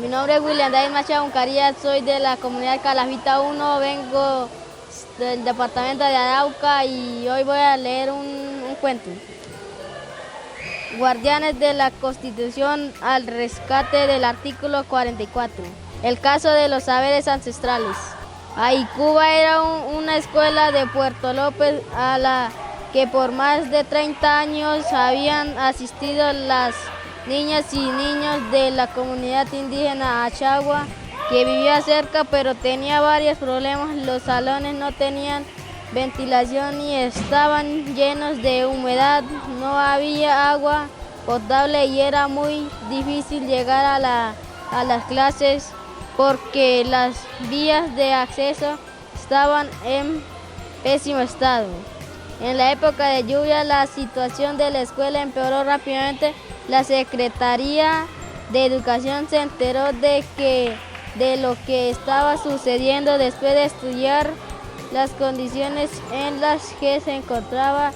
Mi nombre es William David Machado Uncaría, soy de la comunidad Calafita 1, vengo del departamento de Arauca y hoy voy a leer un cuento. Guardianes de la Constitución al rescate del artículo 44. El caso de los saberes ancestrales. Cuba era una escuela de Puerto López a la que por más de 30 años habían asistido las niñas y niños de la comunidad indígena Achagua, que vivía cerca pero tenía varios problemas. Los salones no tenían ventilación y estaban llenos de humedad, no había agua potable y era muy difícil llegar a las clases porque las vías de acceso estaban en pésimo estado. En la época de lluvia la situación de la escuela empeoró rápidamente. La Secretaría de Educación se enteró de lo que estaba sucediendo después de estudiar las condiciones en las que se encontraba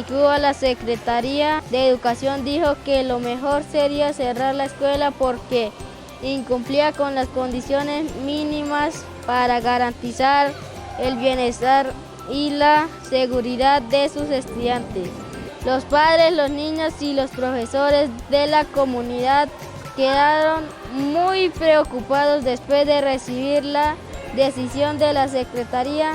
Cuba. La Secretaría de Educación dijo que lo mejor sería cerrar la escuela porque incumplía con las condiciones mínimas para garantizar el bienestar y la seguridad de sus estudiantes. Los padres, los niños y los profesores de la comunidad quedaron muy preocupados después de recibir la decisión de la Secretaría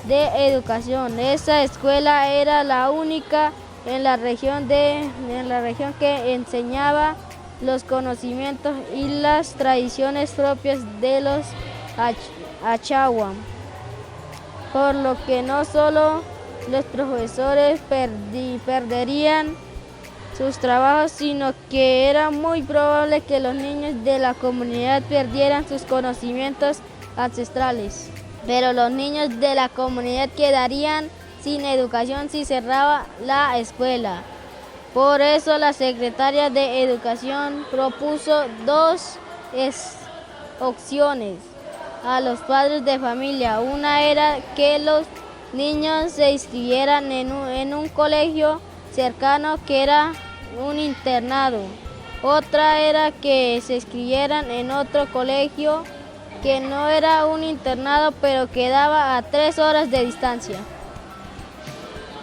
de Educación. Esa escuela era la única en la región que enseñaba los conocimientos y las tradiciones propias de los Achagua, por lo que no solo los profesores perderían sus trabajos, sino que era muy probable que los niños de la comunidad perdieran sus conocimientos ancestrales. Pero los niños de la comunidad quedarían sin educación si cerraba la escuela. Por eso la Secretaría de Educación propuso dos opciones a los padres de familia. Una era que los niños se inscribieran en un colegio cercano que era un internado. Otra era que se inscribieran en otro colegio que no era un internado pero quedaba a 3 horas de distancia.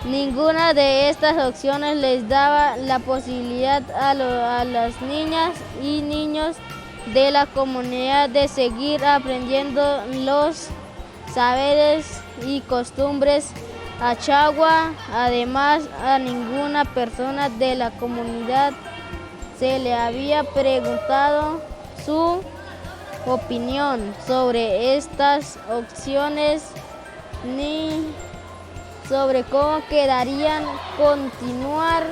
Ninguna de estas opciones les daba la posibilidad a las niñas y niños de la comunidad de seguir aprendiendo los saberes y costumbres Achagua. Además, a ninguna persona de la comunidad se le había preguntado su opinión sobre estas opciones ni sobre cómo quedarían continuar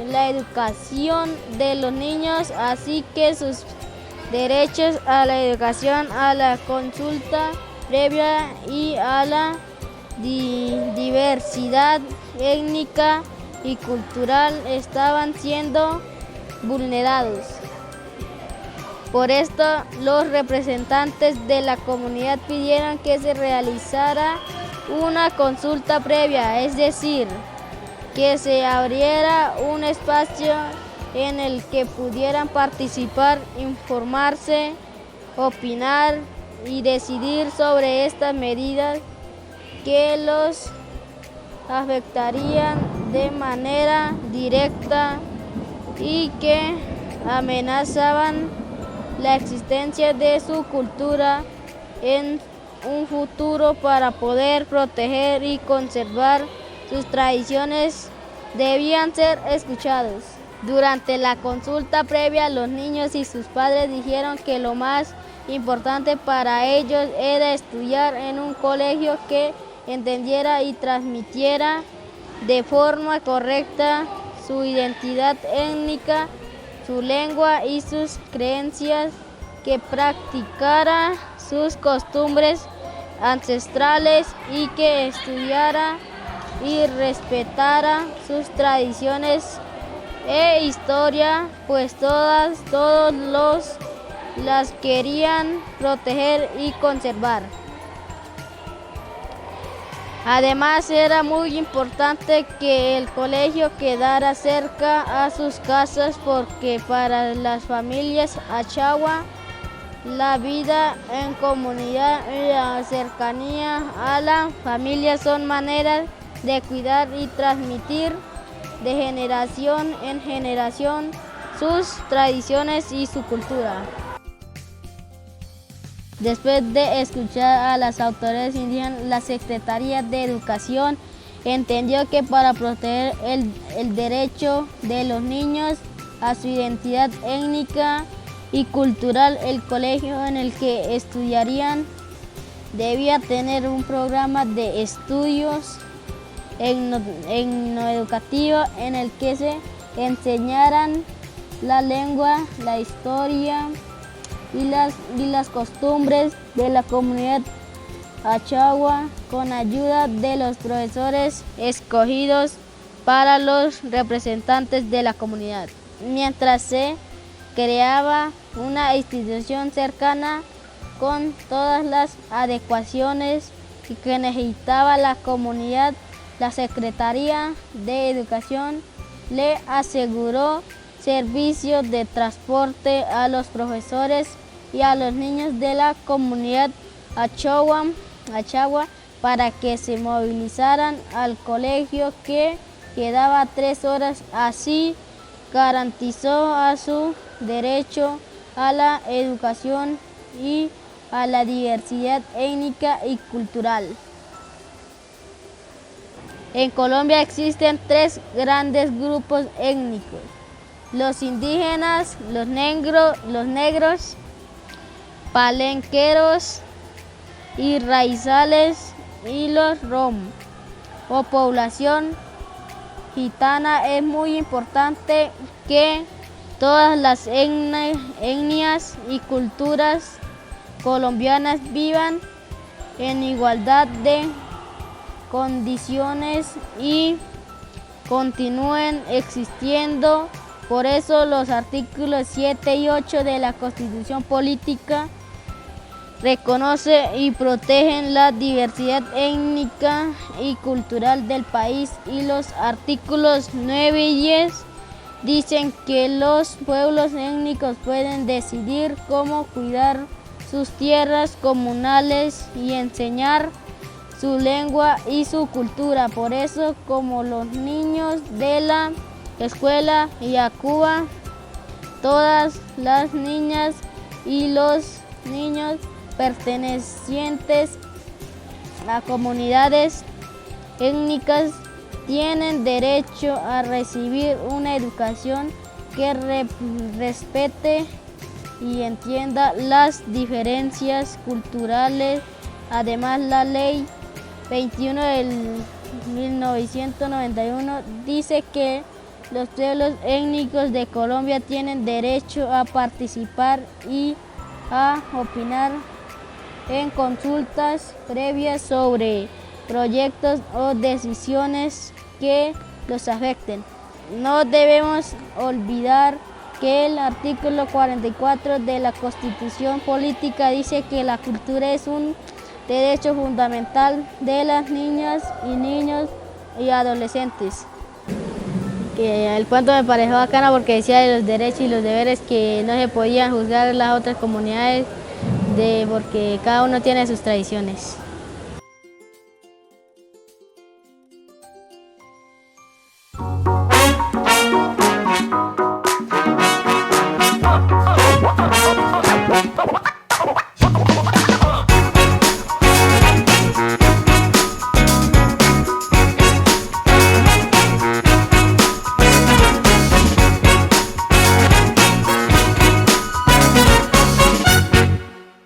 la educación de los niños, así que sus derechos a la educación, a la consulta previa y a la diversidad étnica y cultural estaban siendo vulnerados. Por esto, los representantes de la comunidad pidieron que se realizara una consulta previa, es decir, que se abriera un espacio en el que pudieran participar, informarse, opinar y decidir sobre estas medidas que los afectarían de manera directa y que amenazaban la existencia de su cultura en un futuro. Para poder proteger y conservar sus tradiciones debían ser escuchados. Durante la consulta previa, los niños y sus padres dijeron que lo más importante para ellos era estudiar en un colegio que entendiera y transmitiera de forma correcta su identidad étnica, su lengua y sus creencias, que practicara sus costumbres ancestrales y que estudiara y respetara sus tradiciones e historia, pues todos las querían proteger y conservar. Además, era muy importante que el colegio quedara cerca a sus casas porque para las familias achagua la vida en comunidad y la cercanía a la familia son maneras de cuidar y transmitir de generación en generación sus tradiciones y su cultura. Después de escuchar a las autoridades indígenas, la Secretaría de Educación entendió que para proteger el derecho de los niños a su identidad étnica y cultural, el colegio en el que estudiarían debía tener un programa de estudios etnoeducativo en el que se enseñaran la lengua, la historia y las costumbres de la comunidad achagua con ayuda de los profesores escogidos para los representantes de la comunidad. Mientras se creaba una institución cercana con todas las adecuaciones que necesitaba la comunidad, la Secretaría de Educación le aseguró servicios de transporte a los profesores y a los niños de la comunidad achagua para que se movilizaran al colegio que quedaba 3 horas. Así garantizó a su derecho a la educación y a la diversidad étnica y cultural. En Colombia existen 3 grandes grupos étnicos: los indígenas, los negros, palenqueros y raizales, y los rom o población gitana. Es muy importante que todas las etnias y culturas colombianas vivan en igualdad de condiciones y continúen existiendo. Por eso los artículos 7 y 8 de la Constitución Política reconoce y protegen la diversidad étnica y cultural del país, y los artículos 9 y 10 dicen que los pueblos étnicos pueden decidir cómo cuidar sus tierras comunales y enseñar su lengua y su cultura. Por eso, como los niños de la escuela Yacuba, todas las niñas y los niños pertenecientes a comunidades étnicas tienen derecho a recibir una educación que respete y entienda las diferencias culturales. Además, la Ley 21 del 1991 dice que los pueblos étnicos de Colombia tienen derecho a participar y a opinar en consultas previas sobre proyectos o decisiones que los afecten. No debemos olvidar que el artículo 44 de la Constitución Política dice que la cultura es un derecho fundamental de las niñas y niños y adolescentes. El cuento me pareció bacano porque decía de los derechos y los deberes, que no se podían juzgar las otras comunidades porque cada uno tiene sus tradiciones.